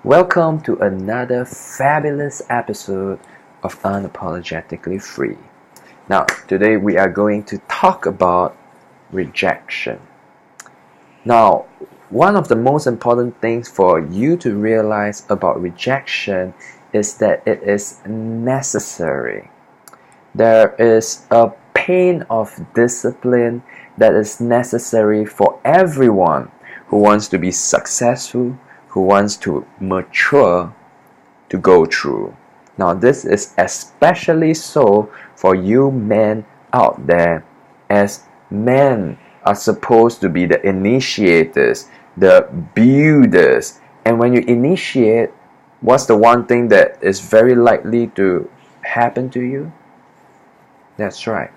Welcome to another fabulous episode of Unapologetically Free. Now, today we are going to talk about rejection. Now, one of the most important things for you to realize about rejection is that it is necessary. There is a pain of discipline that is necessary for everyone who wants to be successful, who wants to mature, to go through. Now, this is especially so for you men out there, as men are supposed to be the initiators, the builders. And when you initiate, what's the one thing that is very likely to happen to you? That's right,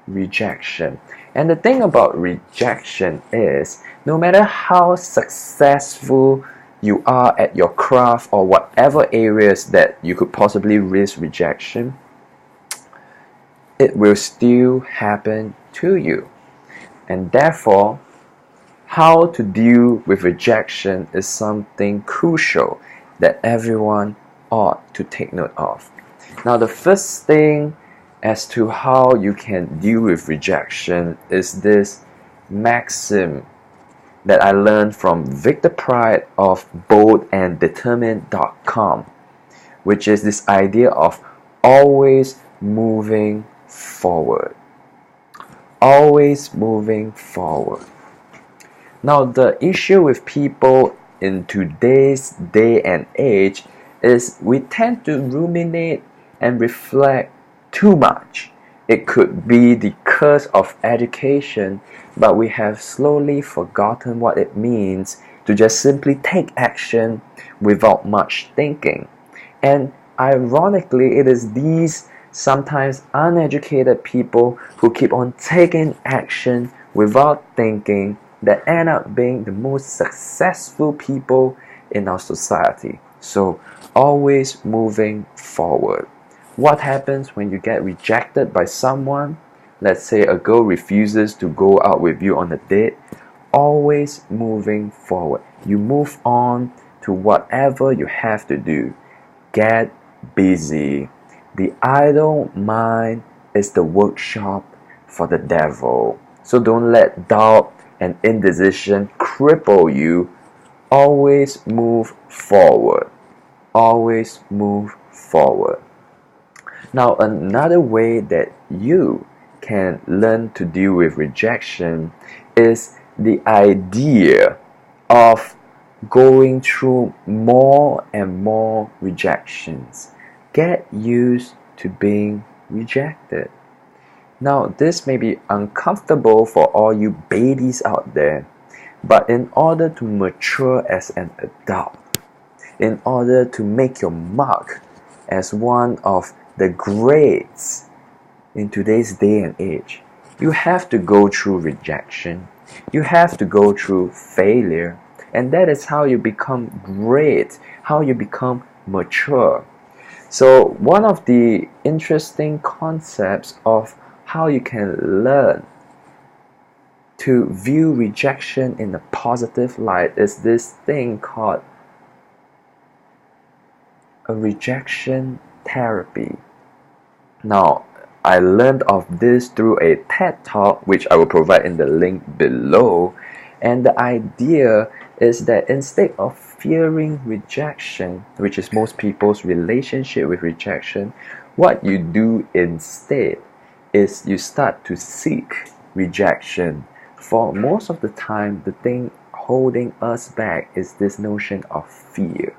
rejection. And the thing about rejection is, no matter how successful you are at your craft or whatever areas that you could possibly risk rejection, it will still happen to you. And therefore, how to deal with rejection is something crucial that everyone ought to take note of. Now, the first thing as to how you can deal with rejection is this maxim that I learned from Victor Pride of boldanddetermined.com, which is this idea of always moving forward. Always moving forward. Now, the issue with people in today's day and age is we tend to ruminate and reflect too much. It could be the curse of education, but we have slowly forgotten what it means to just simply take action without much thinking. And ironically, it is these sometimes uneducated people who keep on taking action without thinking that end up being the most successful people in our society. So, always moving forward. What happens when you get rejected by someone? Let's say a girl refuses to go out with you on a date. Always moving forward. You move on to whatever you have to do. Get busy. The idle mind is the workshop for the devil. So don't let doubt and indecision cripple you. Always move forward. Always move forward. Now, another way that you can learn to deal with rejection is the idea of going through more and more rejections. Get used to being rejected. Now, this may be uncomfortable for all you babies out there, but in order to mature as an adult, in order to make your mark as one of the greats in today's day and age, you have to go through rejection. You have to go through failure. And that is how you become great, how you become mature. So one of the interesting concepts of how you can learn to view rejection in a positive light is this thing called a rejection therapy. Now, I learned of this through a TED Talk, which I will provide in the link below. And the idea is that instead of fearing rejection, which is most people's relationship with rejection, what you do instead is you start to seek rejection. For most of the time, the thing holding us back is this notion of fear.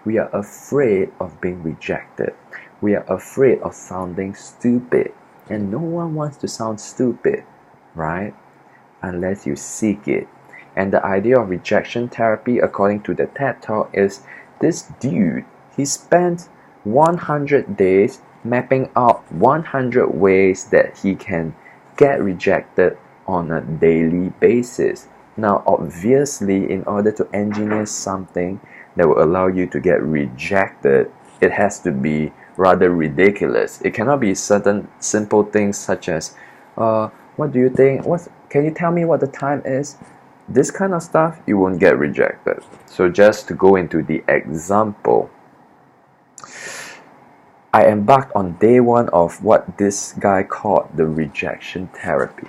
We are afraid of being rejected. We are afraid of sounding stupid. And no one wants to sound stupid, right? Unless you seek it. And the idea of rejection therapy, according to the TED Talk, is this dude, he spent 100 days mapping out 100 ways that he can get rejected on a daily basis. Now, obviously, in order to engineer something that will allow you to get rejected, it has to be rather ridiculous. It cannot be certain simple things such as, what do you think? Can you tell me what the time is? this kind of stuff, you won't get rejected. So just to go into the example, I embarked on day one of what this guy called the rejection therapy.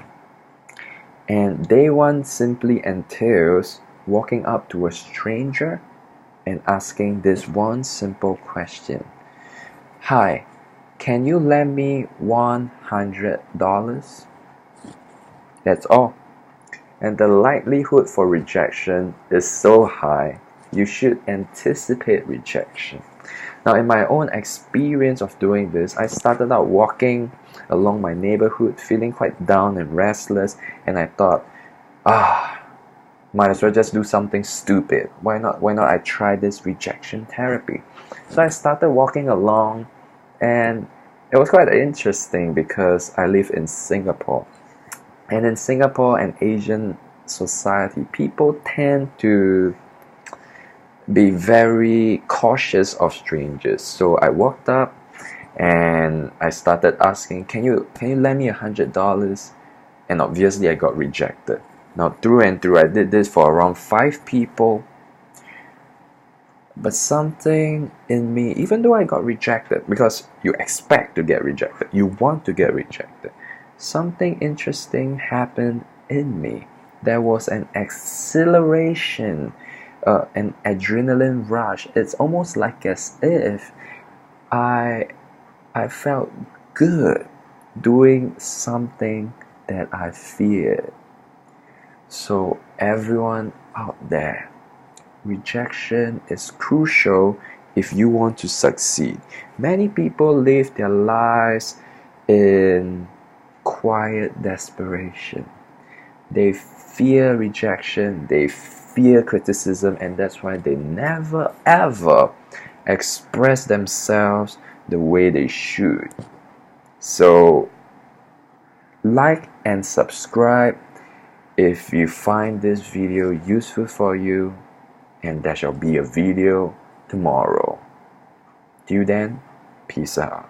And day one simply entails walking up to a stranger and asking this one simple question. Hi, can you lend me $100? That's all. And the likelihood for rejection is so high, you should anticipate rejection. Now, in my own experience of doing this, I started out walking along my neighborhood feeling quite down and restless, and I thought, might as well just do something stupid. Why not I try this rejection therapy? So I started walking along, and it was quite interesting because I live in Singapore. And in Singapore and Asian society, people tend to be very cautious of strangers. So I walked up and I started asking, can you lend me $100? And obviously I got rejected. Now through and through, I did this for around 5 people. But something in me, even though I got rejected, because you expect to get rejected, you want to get rejected, something interesting happened in me. There was an acceleration, an adrenaline rush. It's almost like as if I felt good doing something that I feared. So everyone out there, rejection is crucial if you want to succeed. Many people live their lives in quiet desperation. They fear rejection, they fear criticism, and that's why they never ever express themselves the way they should. So, like and subscribe if you find this video useful for you, and there shall be a video tomorrow. Till then, peace out.